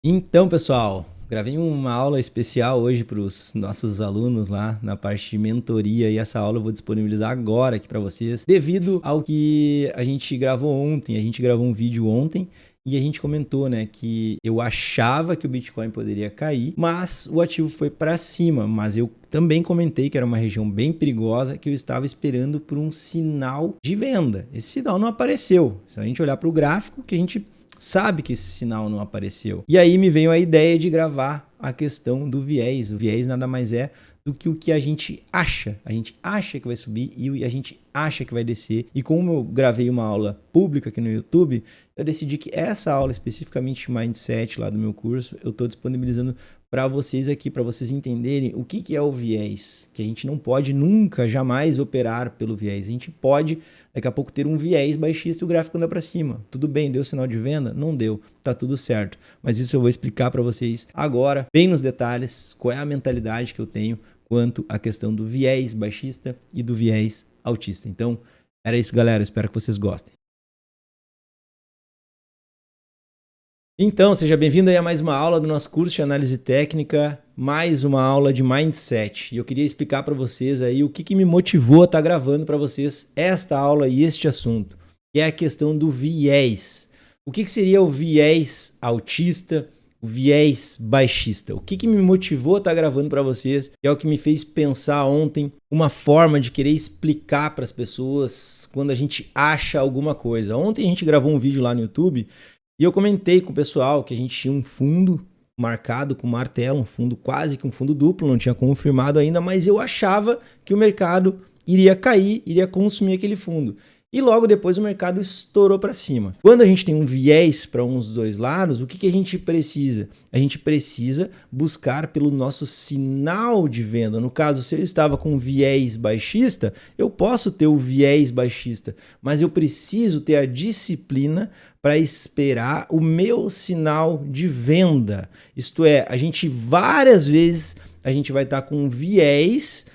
Então, pessoal, gravei uma aula especial hoje para os nossos alunos lá na parte de mentoria e essa aula eu vou disponibilizar agora aqui para vocês, devido ao que a gente gravou ontem. A gente gravou um vídeo ontem e a gente comentou, né, que eu achava que o Bitcoin poderia cair, mas o ativo foi para cima. Mas eu também comentei que era uma região bem perigosa, que eu estava esperando por um sinal de venda. Esse sinal não apareceu. Se a gente olhar para o gráfico, que a gente sabe que esse sinal não apareceu. E aí me veio a ideia de gravar a questão do viés. O viés nada mais é do que o que a gente acha. A gente acha que vai subir e a gente acha que vai descer. E como eu gravei uma aula pública aqui no YouTube, eu decidi que essa aula especificamente Mindset lá do meu curso, eu estou disponibilizando para vocês aqui, para vocês entenderem o que é o viés, que a gente não pode nunca, jamais operar pelo viés. A gente pode, daqui a pouco, ter um viés baixista e o gráfico anda para cima. Tudo bem, deu sinal de venda? Não deu, tá tudo certo. Mas isso eu vou explicar para vocês agora, bem nos detalhes, qual é a mentalidade que eu tenho quanto à questão do viés baixista e do viés altista. Então, era isso, galera. Espero que vocês gostem. Então, seja bem-vindo aí a mais uma aula do nosso curso de análise técnica, mais uma aula de Mindset. E eu queria explicar para vocês aí o que me motivou a estar gravando para vocês esta aula e este assunto, que é a questão do viés. O que seria o viés altista, o viés baixista? O que me motivou a estar gravando para vocês, que é o que me fez pensar ontem uma forma de querer explicar para as pessoas quando a gente acha alguma coisa. Ontem a gente gravou um vídeo lá no YouTube e eu comentei com o pessoal que a gente tinha um fundo marcado com martelo, um fundo quase que um fundo duplo, não tinha confirmado ainda, mas eu achava que o mercado iria cair, iria consumir aquele fundo. E logo depois o mercado estourou para cima. Quando a gente tem um viés para uns dois lados, o que a gente precisa? A gente precisa buscar pelo nosso sinal de venda. No caso, se eu estava com um viés baixista, eu posso ter o viés baixista, mas eu preciso ter a disciplina para esperar o meu sinal de venda. Isto é, a gente várias vezes a gente vai estar com um viés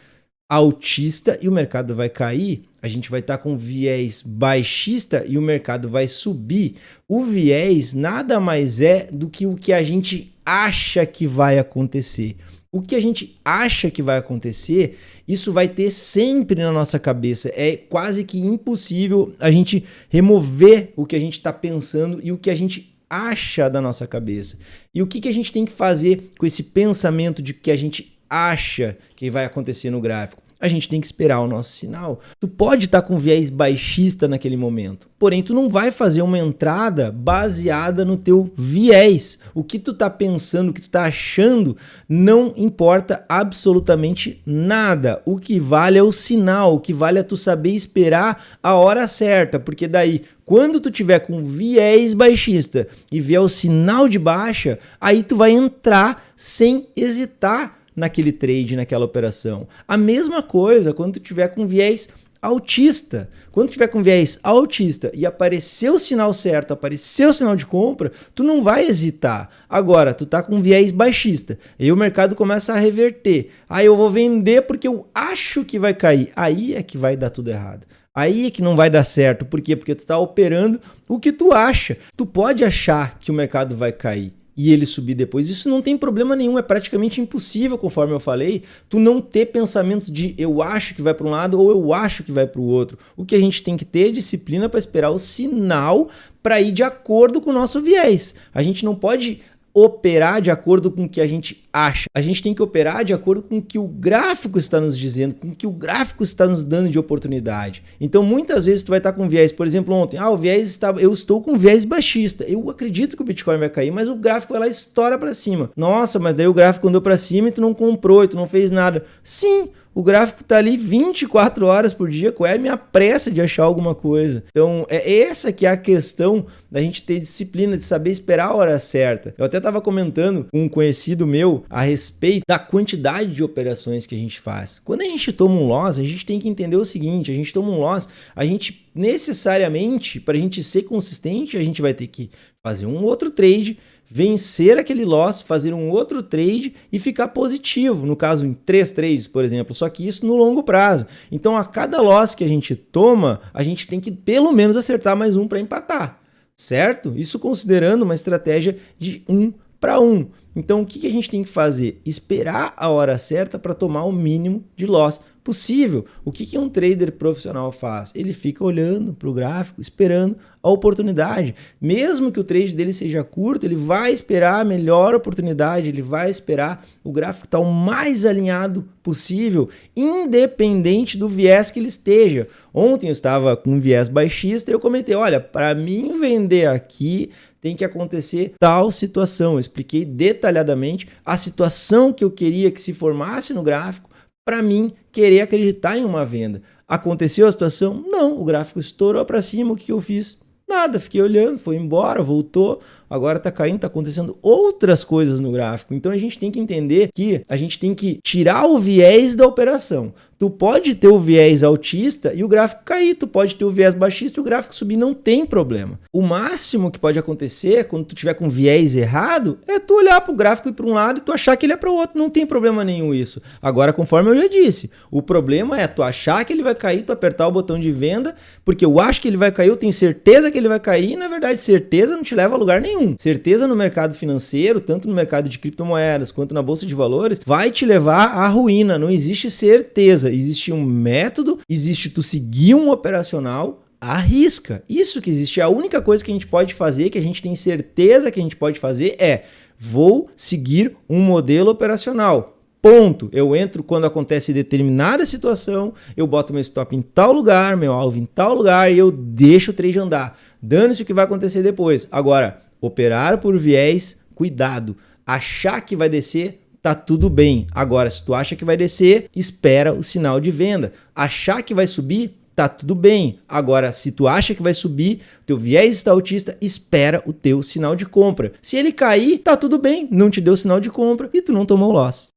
altista e o mercado vai cair, a gente vai estar com viés baixista e o mercado vai subir. O viés nada mais é do que o que a gente acha que vai acontecer. O que a gente acha que vai acontecer, isso vai ter sempre na nossa cabeça. É quase que impossível a gente remover o que a gente está pensando e o que a gente acha da nossa cabeça. E o que a gente tem que fazer com esse pensamento de que a gente acha que vai acontecer no gráfico? A gente tem que esperar o nosso sinal. Tu pode estar com viés baixista naquele momento, porém tu não vai fazer uma entrada baseada no teu viés. O que tu tá pensando, o que tu tá achando, não importa absolutamente nada. O que vale é o sinal, o que vale é tu saber esperar a hora certa, porque daí quando tu tiver com viés baixista e vier o sinal de baixa, aí tu vai entrar sem hesitar naquele trade, naquela operação. A mesma coisa quando tu tiver com viés altista. Quando tu tiver com viés altista e aparecer o sinal certo, aparecer o sinal de compra, tu não vai hesitar. Agora, tu tá com viés baixista, aí o mercado começa a reverter. Aí eu vou vender porque eu acho que vai cair. Aí é que vai dar tudo errado. Aí é que não vai dar certo. Por quê? Porque tu tá operando o que tu acha. Tu pode achar que o mercado vai cair e ele subir depois, isso não tem problema nenhum, é praticamente impossível, conforme eu falei, tu não ter pensamentos de eu acho que vai para um lado ou eu acho que vai para o outro. O que a gente tem que ter é disciplina para esperar o sinal para ir de acordo com o nosso viés. A gente não pode operar de acordo com o que a gente acha. A gente tem que operar de acordo com o que o gráfico está nos dizendo, com o que o gráfico está nos dando de oportunidade. Então, muitas vezes tu vai estar com viés, por exemplo, ontem, o viés está, eu estou com viés baixista. Eu acredito que o Bitcoin vai cair, mas o gráfico vai lá e estoura para cima. Nossa, mas daí o gráfico andou para cima e tu não comprou, e tu não fez nada. Sim, o gráfico está ali 24 horas por dia. Qual é a minha pressa de achar alguma coisa? Então, é essa que é a questão da gente ter disciplina, de saber esperar a hora certa. Eu até estava comentando com um conhecido meu a respeito da quantidade de operações que a gente faz. Quando a gente toma um loss, a gente tem que entender o seguinte, a gente toma um loss, a gente necessariamente, para a gente ser consistente, a gente vai ter que fazer um outro trade, vencer aquele loss, fazer um outro trade e ficar positivo, no caso em 3 trades, por exemplo, só que isso no longo prazo. Então a cada loss que a gente toma, a gente tem que pelo menos acertar mais um para empatar, certo? Isso considerando uma estratégia de 1 para 1. Então, o que a gente tem que fazer? Esperar a hora certa para tomar o mínimo de loss possível. O que um trader profissional faz? Ele fica olhando para o gráfico, esperando a oportunidade. Mesmo que o trade dele seja curto, ele vai esperar a melhor oportunidade, ele vai esperar o gráfico estar o mais alinhado possível, independente do viés que ele esteja. Ontem eu estava com um viés baixista e eu comentei, olha, para mim vender aqui tem que acontecer tal situação. Eu expliquei detalhadamente a situação que eu queria que se formasse no gráfico para mim querer acreditar em uma venda. Aconteceu a situação? Não, o gráfico estourou para cima, o que eu fiz? Nada, fiquei olhando, foi embora, voltou, agora tá caindo, tá acontecendo outras coisas no gráfico. Então a gente tem que entender que a gente tem que tirar o viés da operação. Tu pode ter o viés altista e o gráfico cair, tu pode ter o viés baixista e o gráfico subir, não tem problema. O máximo que pode acontecer quando tu tiver com viés errado é tu olhar pro gráfico e para um lado e tu achar que ele é para o outro, não tem problema nenhum isso. Agora, conforme eu já disse, o problema é tu achar que ele vai cair, tu apertar o botão de venda, porque eu acho que ele vai cair, eu tenho certeza que ele vai cair e na verdade certeza não te leva a lugar nenhum. Certeza no mercado financeiro, tanto no mercado de criptomoedas quanto na bolsa de valores, vai te levar à ruína, não existe certeza. Existe um método, existe tu seguir um operacional, arrisca. Isso que existe. A única coisa que a gente pode fazer, que a gente tem certeza que a gente pode fazer é vou seguir um modelo operacional. Ponto. Eu entro quando acontece determinada situação, eu boto meu stop em tal lugar, meu alvo em tal lugar e eu deixo o trade andar. Dane-se o que vai acontecer depois. Agora, operar por viés, cuidado. Achar que vai descer, tá tudo bem. Agora, se tu acha que vai descer, espera o sinal de venda. Achar que vai subir, tá tudo bem. Agora, se tu acha que vai subir, teu viés está altista, espera o teu sinal de compra. Se ele cair, tá tudo bem, não te deu sinal de compra e tu não tomou loss.